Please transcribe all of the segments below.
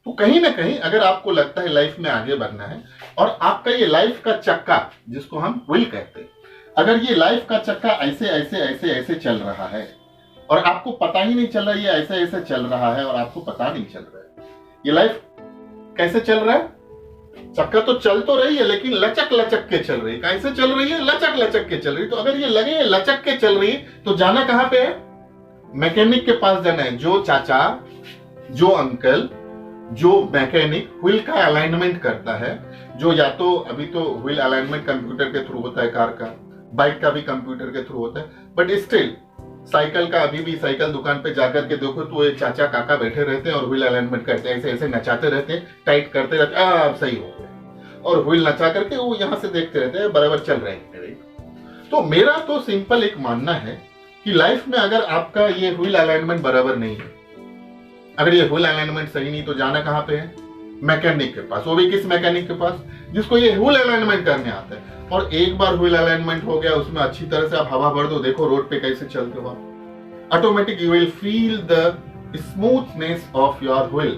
तो कहीं ना कहीं अगर आपको लगता है लाइफ में आगे बढ़ना है और आपका ये लाइफ का चक्का जिसको हम व्हील कहते हैं, अगर ये लाइफ का चक्का ऐसे ऐसे ऐसे ऐसे चल रहा है और आपको पता ही नहीं चल रहा है ये ऐसे ऐसे चल रहा है और आपको पता नहीं चल रहा है ये लाइफ कैसे चल रहा है, चक्का तो चल तो रही है लेकिन लचक लचक के चल रही है। कैसे चल रही है? लचक लचक के चल रही है। तो अगर ये लगे लचक के चल रही है तो जाना कहां पे है? मैकेनिक के पास जाना है। जो चाचा, जो अंकल, जो मैकेनिक व्हील का अलाइनमेंट करता है, जो या तो अभी तो व्हील अलाइनमेंट कंप्यूटर के थ्रू होता है, कार का, बाइक का भी कंप्यूटर के थ्रू होता है, बट स्टिल साइकिल का अभी भी साइकिल दुकान पे जाकर के देखो तो ये चाचा काका बैठे रहते हैं और व्हील अलाइनमेंट करते हैं, ऐसे ऐसे नचाते रहते हैं, टाइट करते रहते हैं, अब सही हो गया, और व्हील नचा करके वो यहां से देखते रहते हैं बराबर चल रहे हैं। तो मेरा तो सिंपल एक मानना है कि लाइफ में अगर आपका ये व्हील अलाइनमेंट बराबर नहीं है, अगर ये व्हील अलाइनमेंट सही नहीं, तो जाना कहां पे है? मैकेनिक के पास। वो भी किस मैकेनिक के पास? जिसको ये व्हील अलाइनमेंट करने आता है। और एक बार व्हील अलाइनमेंट हो गया, उसमें अच्छी तरह से आप हवा भर दो, देखो रोड पे कैसे चलते हो आप, automatic you will feel the smoothness of your wheel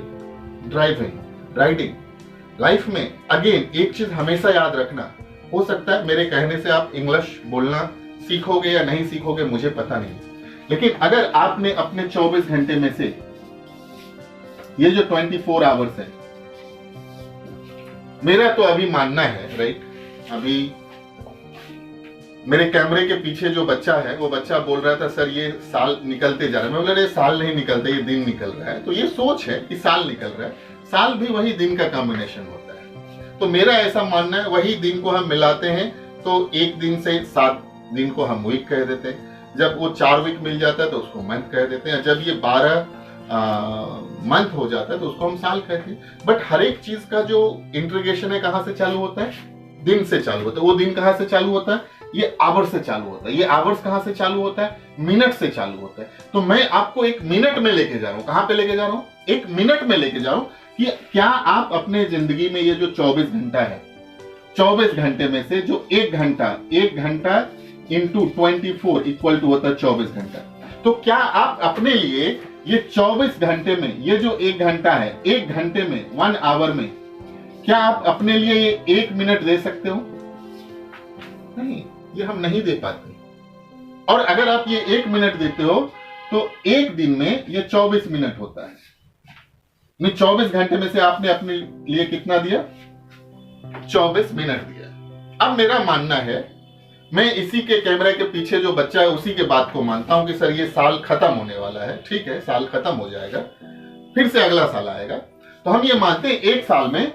driving, riding. Life में अगेन एक चीज हमेशा याद रखना, हो सकता है मेरे कहने से आप इंग्लिश बोलना सीखोगे या नहीं सीखोगे मुझे पता नहीं, लेकिन अगर आपने अपने 24 घंटे में से ये जो 24 आवर्स है, मेरा तो अभी मानना है, राइट, अभी मेरे कैमरे के पीछे जो बच्चा है वो बच्चा बोल रहा था सर ये साल निकलते जा रहा है। मैं बोला अरे साल नहीं निकलते, ये दिन निकल रहा है। तो ये सोच है कि साल निकल रहा है, साल भी वही दिन का कॉम्बिनेशन होता है। तो मेरा ऐसा मानना है वही दिन को हम मिलाते हैं तो एक दिन से 7 दिन को हम वीक कह देते हैं। जब वो 4 वीक मिल जाता है तो उसको मंथ कह देते हैं। जब ये 12 मंथ हो जाता है तो उसको हम साल कहते हैं। बट हर एक चीज का जो इंट्रीगेशन है कहां से चालू होता है? दिन से चालू होता है। वो दिन कहां से चालू होता है? ये आवर्स से चालू होता है। ये आवर्स कहां से चालू होता है? मिनट से चालू होता है। तो मैं आपको एक मिनट में लेके जा रहा हूं। कहां पे लेके जा रहा हूं? एक मिनट में लेके जा रहा हूं कि क्या आप अपने जिंदगी में ये जो 24 घंटा है, 24 घंटे में से जो एक घंटा इंटू 24 इक्वल टू होता है 24 घंटा। तो क्या आप अपने लिए ये 24 घंटे में ये जो एक घंटा है, एक घंटे में 1 आवर में, क्या आप अपने लिए ये 1 मिनट दे सकते हो? नहीं, ये हम नहीं दे पाते। और अगर आप ये 1 मिनट देते हो तो एक दिन में ये 24 मिनट होता है। 24 घंटे में से आपने अपने लिए कितना दिया? 24 मिनट दिया। अब मेरा मानना है, मैं इसी के कैमरे के पीछे जो बच्चा है उसी के बात को मानता हूं कि सर ये साल खत्म होने वाला है। ठीक है, साल खत्म हो जाएगा, फिर से अगला साल आएगा। तो हम ये मानते हैं एक साल में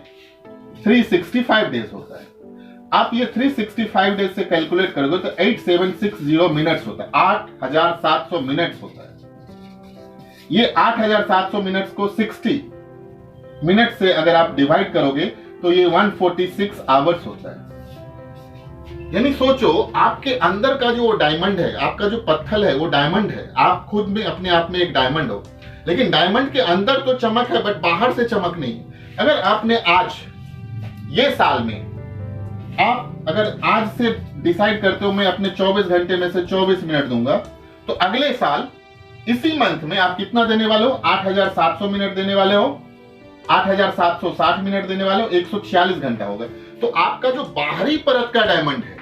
365 डेज होता है। आप ये 365 डेज से कैलकुलेट करोगे तो 8760 मिनट्स होता है, 8700 मिनट्स होता है। ये 8700 मिनट्स को 60 मिनट से अगर आप डिवाइड करोगे तो ये 146 आवर्स होता है। यानी सोचो, आपके अंदर का जो डायमंड है, आपका जो पत्थर है वो डायमंड है। आप खुद में अपने आप में एक डायमंड हो, लेकिन डायमंड के अंदर तो चमक है बट बाहर से चमक नहीं। अगर आपने आज ये साल में आप अगर आज से डिसाइड करते हो मैं अपने 24 घंटे में से 24 मिनट दूंगा, तो अगले साल इसी मंथ में आप कितना देने वाले हो? 8700 मिनट देने वाले हो, 8760 मिनट देने वाले हो, 146 घंटा होगा। तो आपका जो बाहरी परत का डायमंड है,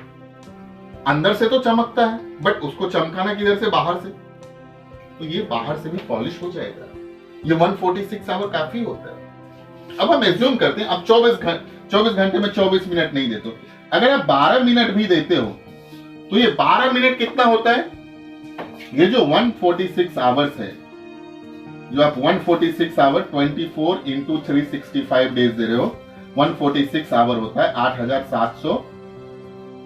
अंदर से तो चमकता है बट उसको चमकाना किधर से? बाहर से। तो ये बाहर से भी पॉलिश हो जाएगा। ये 146 आवर काफी होता है। अब हम एज्यूम करते हैं अब 24 घंटे में 24 मिनट नहीं देते हो, अगर आप 12 मिनट भी देते हो तो ये 12 मिनट कितना होता है? ये जो 146 आवर्स है, जो आप 146 आवर 24 इंटू 365 डेज दे रहे हो, 146 आवर होता है,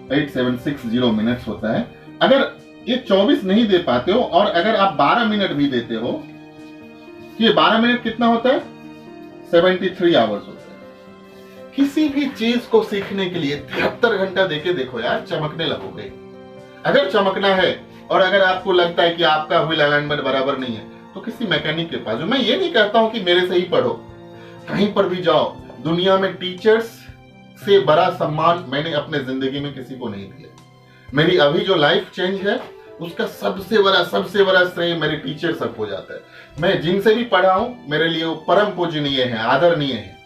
8760 मिनट्स होता है। अगर ये 24 नहीं दे पाते हो और अगर आप 12 मिनट भी देते हो तो ये 12 मिनट कितना होता है? 73 आवर्स होता है। किसी भी चीज को सीखने के लिए 73 घंटा देके देखो यार, चमकने लगोगे। अगर चमकना है और अगर आपको लगता है कि आपका व्हील अलाइनमेंट बराबर नहीं है तो किसी मैकेनिक के पास। मैं ये नहीं कहता हूं कि मेरे से ही पढ़ो, कहीं पर भी जाओ। दुनिया में टीचर्स से बड़ा सम्मान मैंने अपने जिंदगी में किसी को नहीं दिया। मेरी अभी जो लाइफ चेंज है उसका सबसे बड़ा श्रेय मेरे टीचर सबको जाता है। मैं जिनसे भी पढ़ा हूं मेरे लिए वो परम पूजनीय है, आदरणीय है,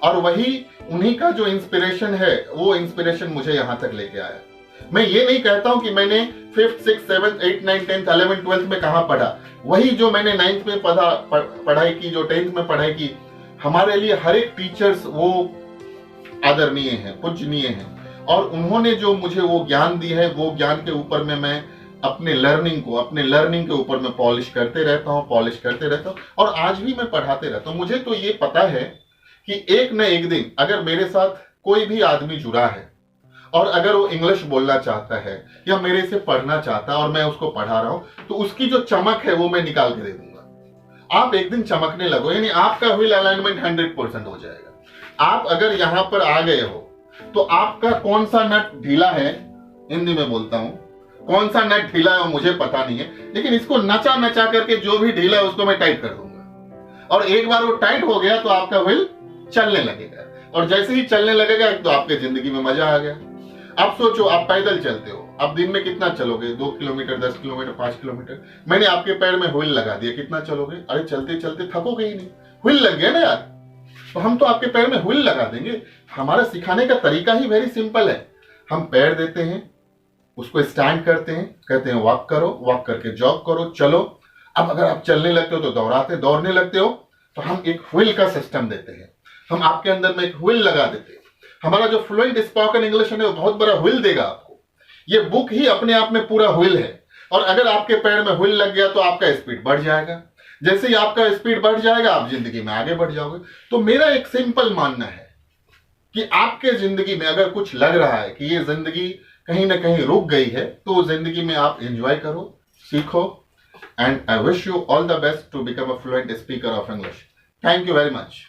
और वही उन्हीं का जो इंस्पिरेशन है वो इंस्पिरेशन मुझे यहां तक लेके आया। मैं ये नहीं कहता हूं कि मैंने 5th 6th 7th 8th 9th 10th 11th 12th में कहां पढ़ा, वही जो मैंने 9th में पढ़ाई की, जो 10th में पढ़ाई की, हमारे लिए हर एक टीचर्स वो आदरणीय हैं, पूजनीय हैं, और उन्होंने जो मुझे वो ज्ञान दी है, वो ज्ञान के ऊपर में मैं अपने लर्निंग के ऊपर में पॉलिश करते रहता हूँ, और आज भी मैं पढ़ाते रहता हूँ। मुझे तो ये पता है कि एक न एक दिन अगर मेरे साथ कोई भी आदमी जुड़ा है और अगर वो इंग्लिश बोलना चाहता है या मेरे से पढ़ना चाहता है और मैं उसको पढ़ा रहा हूं, तो उसकी जो चमक है वो मैं निकाल के दे दूंगा। आप एक दिन चमकने लगो, यानी आपका व्हील अलाइनमेंट 100% हो जाएगा। आप अगर यहां पर आ गए हो तो आपका कौन सा नट ढीला है, हिंदी में बोलता हूं, कौन सा नट ढीला है वो मुझे पता नहीं है, लेकिन इसको नचा नचा करके जो भी ढीला है उसको मैं टाइट कर दूंगा, और एक बार वो टाइट हो गया तो आपका व्हील चलने लगेगा, और जैसे ही चलने लगेगा तो आपके जिंदगी में मजा आ गया। अब सोचो, आप पैदल चलते हो, आप दिन में कितना चलोगे? 2 किलोमीटर, 10 किलोमीटर, 5 किलोमीटर। मैंने आपके पैर में व्हील लगा दिया, कितना चलोगे? अरे चलते चलते थकोगे ही नहीं, व्हील लग गया ना यार। तो हम तो आपके पैर में व्हील लगा देंगे। हमारा सिखाने का तरीका ही वेरी सिंपल है। हम पैर देते हैं, उसको स्टैंड करते हैं, कहते हैं वॉक करो, वॉक करके जॉग करो, चलो। अब अगर आप चलने लगते हो तो दौड़ने लगते हो, तो हम एक व्हील का सिस्टम देते हैं, हम आपके अंदर में एक व्हील लगा देते हैं। हमारा जो फ्लुएंट स्पोकन इंग्लिश है वो बहुत बड़ा व्हील देगा आपको। ये बुक ही अपने आप में पूरा व्हील है, और अगर आपके पैर में व्हील लग गया तो आपका स्पीड बढ़ जाएगा। जैसे ही आपका स्पीड बढ़ जाएगा आप जिंदगी में आगे बढ़ जाओगे। तो मेरा एक सिंपल मानना है कि आपके जिंदगी में अगर कुछ लग रहा है कि ये जिंदगी कहीं ना कहीं रुक गई है, तो जिंदगी में आप एंजॉय करो, सीखो, and I wish you all the best to become a fluent speaker of English. Thank you very much.